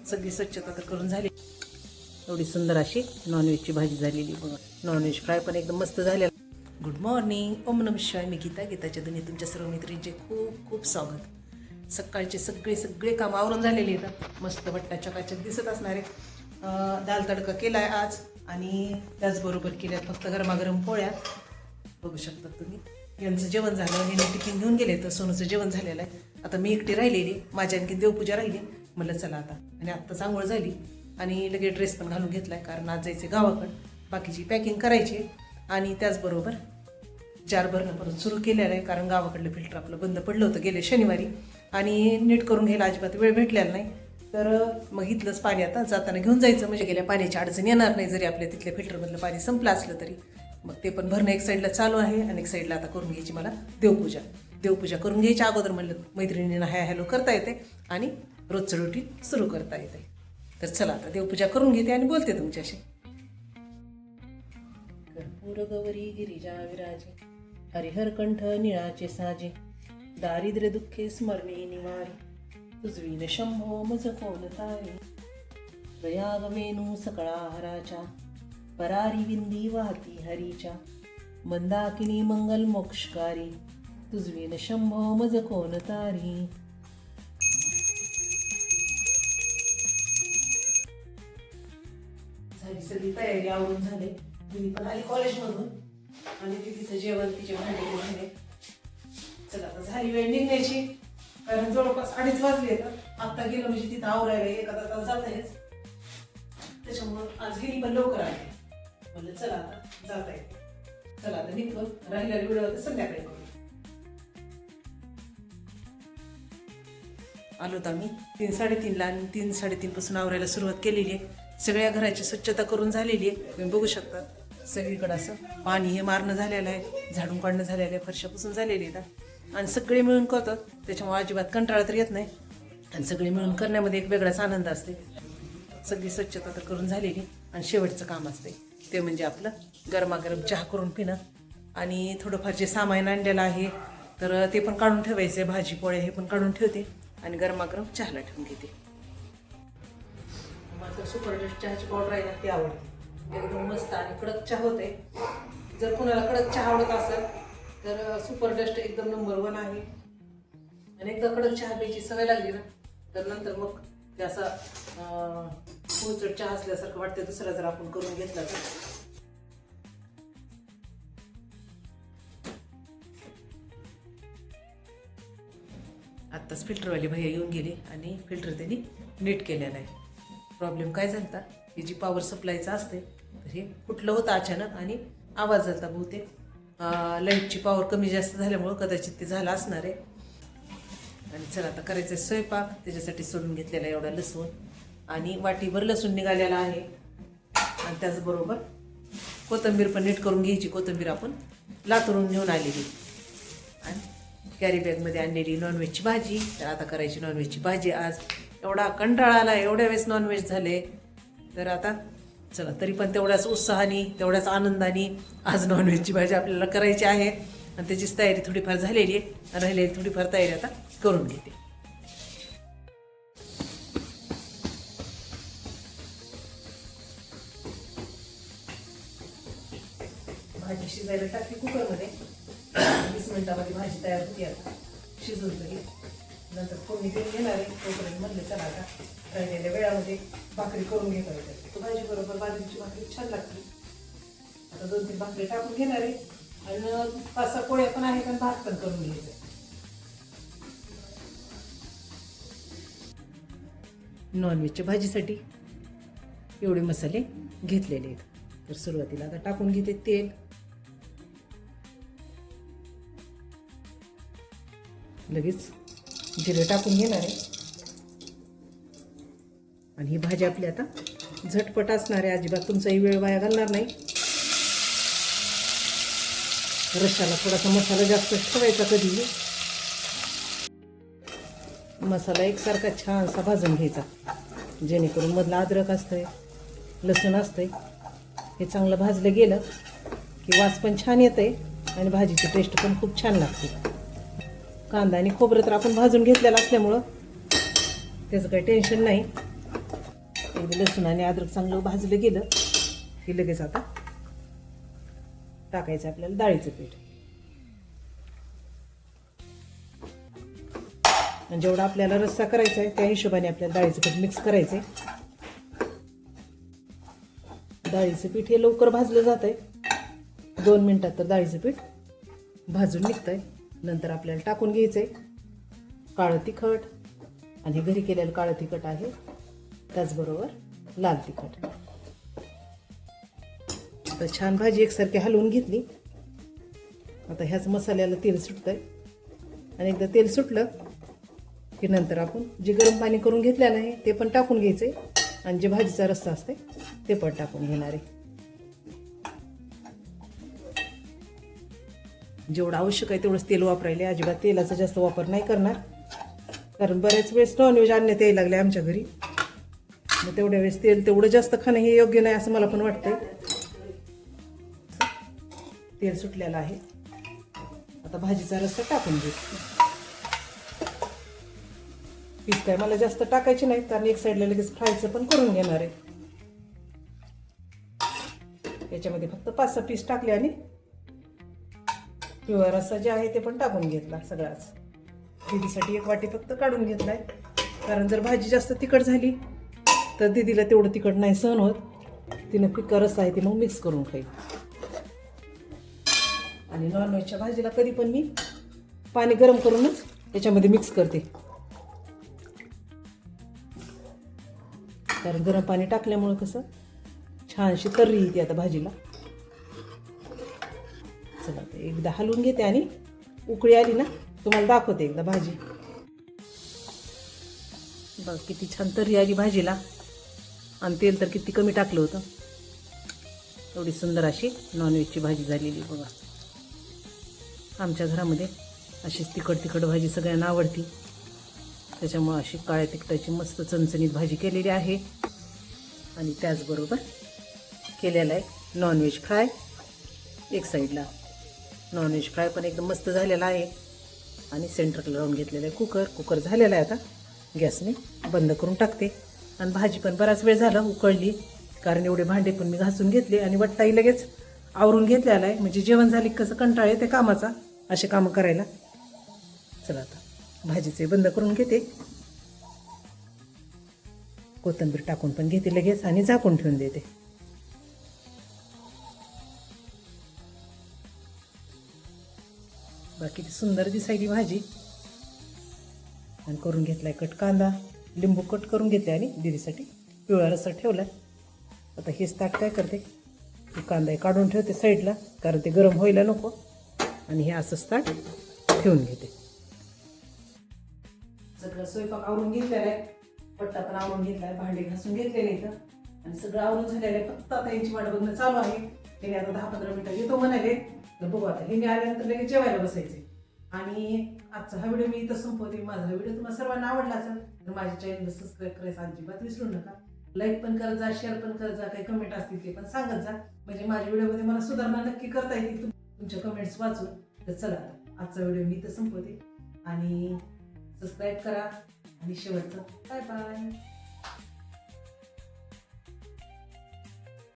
सगळी स्वच्छता तर करून झाली. एवढी सुंदर अशी नॉनव्हेजची भाजी झालेली बघा. नॉनव्हेज फ्राय पण एकदम मस्त झालेला. गुड मॉर्निंग, ओम नमः शिवाय. मी गीताच्या दुनियेत तुमच्या सर्व मैत्रिणींचे खूप खूप स्वागत. सकाळचे सगळे काम आवरून झालेले आहेत. मस्त बट्टा चकाचक दिसत असणारे. दाल तडका केला आहे आज आणि त्याचबरोबर केल्यात फक्त गरमागरम पोळ्या. बघू शकता तुम्ही. यांचं जेवण झालं, हे टिफिन घेऊन गेले तर सोनूचं जेवण झालेलं आहे. आता मी एकटी राहिलेली, माझ्या आणखी देवपूजा राहिली. म्हणलं चला आता, आणि आत्ताच आंघोळ झाली आणि लगेच ड्रेस पण घालून घेतला आहे, कारण आज जायचे गावाकडं. बाकीची पॅकिंग करायची आणि त्याचबरोबर जार भरणं परत सुरू केलेलं आहे, कारण गावाकडलं फिल्टर आपलं बंद पडलं होतं गेले शनिवारी आणि नीट करून घ्यायला अजिबात वेळ भेटलेला नाही. तर मग इथलंच पाणी आता जाताना घेऊन जायचं, म्हणजे गेल्या पाण्याची अडचण येणार नाही. जरी आपल्या तिथल्या फिल्टरमधलं पाणी संपलं असलं तरी मग ते पण भरणं एक साईडला चालू आहे आणि एक साईडला आता करून घ्यायची मला देवपूजा करून घ्यायची अगोदर. म्हणलं मैत्रिणींना हॅलो करता येते आणि रोजचं रुटीन सुरू करता येते. तर चला आता देवपूजा करून घेते आणि बोलते तुमच्याशी. कर्पूर गौरी गिरिजा विराजे, हरिहर कंठ निळाचे साजे, दारिद्र्य दुःखे स्मरणे निवारी, तुझवीन शंभो मज कोण तारे. प्रयाग मेनू सकळा हराच्या, परारी विंदी वाहती हरीच्या, मंदाकिनी मंगल मोक्षकारी, तुझवीन शंभो मज कोण तारी. झाली सगळी तयारी आवरून झाले. दिदी पण आली कॉलेजमधून आणि दिदीचं जेवण तिचे भांडे झाले. चला आता झाली वेळ निघण्याची, कारण जवळपास 2:30 वाजले. आत्ता गेलं म्हणजे तिथं आवरायला एखादा तास जातायच. त्याच्यामुळं आज गेली पण लवकर आली. म्हणलं चला आता जाता येते. चला आता निघतो, राहिलेला वेळ होता संध्याकाळी करू. आलो तर आम्ही 3-3:30 आणि 3-3:30 पासून आवरायला सुरुवात केलेली आहे. सगळ्या घराची स्वच्छता करून झालेली आहे. तुम्ही बघू शकता सगळीकडं असं पाणी हे मारणं झालेलं आहे, झाडून काढणं झालेलं आहे, फरशापासून झालेली आहेत आणि सगळे मिळून करतात. त्याच्यामुळे अजिबात कंटाळा तर येत नाही आणि सगळे मिळून करण्यामध्ये एक वेगळाच आनंद असते. सगळी स्वच्छता तर करून झालेली आणि शेवटचं काम असते ते म्हणजे आपलं गरमागरम चहा करून पिणं. आणि थोडंफार जे सामान आणलेलं आहे तर ते पण काढून ठेवायचे. भाजी पोळ्या हे पण काढून ठेवते आणि गरमागरम चहाला ठेवून घेते. मला तर सुपर टेस्ट चहाची पावडर आहे ना, ती आवडते. एकदम मस्त आणि कडक चहा होते. जर कोणाला कडक चहा आवडत असेल तर सुपर टेस्ट एकदम नंबर 1 आहे. आणि एकदा कडक चहा प्यायची सवय लागली ना तर नंतर मग ते असा फुलचट चहा असल्यासारखं वाटते. दुसरा जर आपण करून घेतला तर आत्ताच फिल्टरवाले भैया येऊन गेले आणि फिल्टर त्यांनी नीट केलेला आहे. प्रॉब्लेम काय झाला, ही जी पॉवर सप्लायचं असते तर हे कुठलं होतं अचानक आणि आवाज झाला बहुतेक. लाईटची पॉवर कमी जास्त झाल्यामुळं कदाचित ते झालं असणार आहे. आणि चला आता करायचं आहे स्वयंपाक. त्याच्यासाठी सोडून घेतलेला एवढा लसूण आणि वाटीभर लसूण निघालेला आहे. आणि त्याचबरोबर कोथिंबीर पण नीट करून घ्यायची. कोथिंबीर आपण लातूरून घेऊन आलेली आणि कॅरी बॅगमध्ये आणलेली नॉनव्हेजची भाजी. तर आता करायची नॉनव्हेजची भाजी. आज एवढा कंटाळा आला, एवढ्या वेळेस नॉनव्हेज झाले. तर आता चला तरी पण तेवढ्याच उत्साहाने तेवढ्याच आनंदाने आज नॉनव्हेजची भाजी आपल्याला करायची आहे. आणि त्याचीच तयारी थोडीफार झालेली आहे. राहिलेली थोडीफार तयारी आता करून घेते. भाजी शिजायला टाकली कुकरमध्ये. 20 मिनिटामध्ये भाजी तयार होती. आता शिजून तरी नंतर फोडणी देऊन घेणार आहे. तोपर्यंत म्हणले चला आता राहिलेल्या वेळामध्ये भाकरी करून घेता येते. तो भाजी बरोबर बाजरीची भाकरी छान लागते. आता 2-3 भाकरी टाकून घेणार आहे आणि 5-6 पोळ्या पण आहेत आणि भात पण करून घ्यायचं. नॉनव्हेजच्या भाजीसाठी एवढे मसाले घेतलेले आहेत. तर सुरुवातीला आता टाकून घेते तेल. लगेच जिरे टाकून घेणार आहे आणि ही भाजी आपली आता झटपट असणार आहे. अजिबात तुमचाही वेळ वाया घालणार नाही. रश्शाला थोडासा मसाला जास्त ठेवायचा. कधी मसाला एकसारखा छानसा भाजून घ्यायचा, जेणेकरून मधलं अद्रक असतंय, लसूण असतंय, हे चांगलं भाजलं गेलं की वास पण छान येते आणि भाजीची टेस्ट पण खूप छान लागते. कांदा आणि खोबरं तर आपण भाजून घेतलेलं असल्यामुळं त्याचं काही टेन्शन नाही. एकदा लसूण आणि अद्रक चांगलं भाजलं गेलं की लगेच आता टाकायचं आपल्याला डाळीचं पीठ. आणि जेवढा आपल्याला रस्सा करायचा आहे त्या हिशोबाने आपल्याला डाळीचं पीठ मिक्स करायचं आहे. डाळीचं पीठ हे लवकर भाजलं जात आहे. 2 मिनिटात तर डाळीचं पीठ भाजून निघतं आहे. नंतर आपल्याला टाकून घ्यायचं आहे काळं तिखट, आणि घरी केलेलं काळं तिखट आहे, त्याचबरोबर लाल तिखट. आता छान भाजी एकसारखी हलवून घेतली. आता ह्याच मसाल्याला तेल सुटतं आहे. आणि एकदा तेल सुटलं की नंतर आपण जे गरम पाणी करून घेतलेलं आहे ते पण टाकून घ्यायचं आहे, आणि जे भाजीचा रस्सा असते ते पण टाकून घेणार आहे. जेवढं आवश्यक आहे तेवढंच तेल वापरायले. अजिबात तेलाचा जास्त वापर नाही करणार, कारण बऱ्याच वेळेस नॉनव्हेज आणण्यात यायला लागले आमच्या घरी. मग तेवढ्या वेळेस तेल तेवढं जास्त खाणं हे योग्य नाही असं मला पण वाटतंय. तेल सुटलेलं आहे. आता भाजीचा रस्सा टाकून घेऊ. पीस काय मला जास्त टाकायचे नाहीत, कारण एक साईडला लगेच फ्रायचं पण करून घेणार आहे. याच्यामध्ये फक्त 5-6 पीस टाकले आणि पिवळा रस्सा जे आहे ते पण टाकून घेतला सगळाच. दीदीसाठी 1 वाटी फक्त काढून घेतलाय, कारण जर भाजी जास्त तिखट झाली तर दीदीला तेवढं तिखट नाही सहन होत. तिनं फिक्का रस्सा आहे ते मग मिक्स करून खाईल. आणि नॉनव्हेजच्या भाजीला कधी पण मी पाणी गरम करूनच त्याच्यामध्ये मिक्स करते, कारण गरम पाणी टाकल्यामुळं कसं छानशी तर्री येते आता भाजीला. चला आता एकदा हलवून घेते आणि उकळी आली ना तुम्हाला दाखवते एकदा भाजी. बघ किती छान तर्री आली भाजीला, आणि तेल तर किती कमी टाकलं होतं. एवढी सुंदर अशी नॉनव्हेजची भाजी झालेली बघा. आमच्या घरामध्ये अशीच तिखट भाजी सगळ्यांना आवडती, त्याच्यामुळं अशी काळ्या तिखटाची मस्त चणचणीत भाजी केलेली आहे. आणि त्याचबरोबर केलेला आहे नॉनव्हेज फ्राय. एक साईडला नॉनव्हेज फ्राय पण एकदम मस्त झालेला आहे. आणि सेंटरला लावून घेतलेलं आहे कुकर झालेला आहे. आता गॅसने बंद करून टाकते. आणि भाजी पण बराच वेळ झाला उकळली, कारण एवढे भांडे पण मी घासून घेतले आणि वट्टाही लगेच आवरून घेतलेला आहे. म्हणजे जेवण झाली कसं कंटाळ येते कामाचा असे कामं करायला. चला आता भाजीचे बंद करून घेते, कोथिंबीर टाकून पण घेते लगेच आणि झाकून ठेवून देते. बाकी सुंदर दिसायली भाजी. आणि करून घेतलाय कट कांदा, लिंबू कट करून घेते आणि दीदीसाठी पिवळा रस्सा ठेवला. आता हेच ताट काय करते, कांदा काढून ठेवते साईडला, कारण ते गरम व्हायला नको. आणि हे असंच ताट ठेवून घेते. सगळं स्वयंपाक आवरून घेतलेला आहे, पट्टा पण आवरून घेतला आहे, भांडे घासून घेतलेले इथं आणि सगळं आवरून झालेलं आहे. फक्त आता यांची वाट बघणं चालू आहे. त्याने आता 10-15 मिनिटं येतो म्हणाले, तर बघू आता. हे मी आल्यानंतर लगेच जेवायला बसायचे. आणि आजचा हा व्हिडिओ मी इथं संपवते. माझा व्हिडिओ तुम्हाला सर्वांना आवडला असेल तर माझ्या चॅनलला सबस्क्राईब करायचं अजिबात विसरू नका. लाईक पण करत जा, शेअर पण करत जा, काही कमेंट असतील ते पण सांगत जा, म्हणजे माझ्या व्हिडिओमध्ये मला सुधारणा नक्की करता येतील तुमच्या कमेंट्स वाचून. तर चला आजचा व्हिडिओ मी इथं संपवते. आणि सबस्क्राईब करा आणि शेवटचं बाय बाय.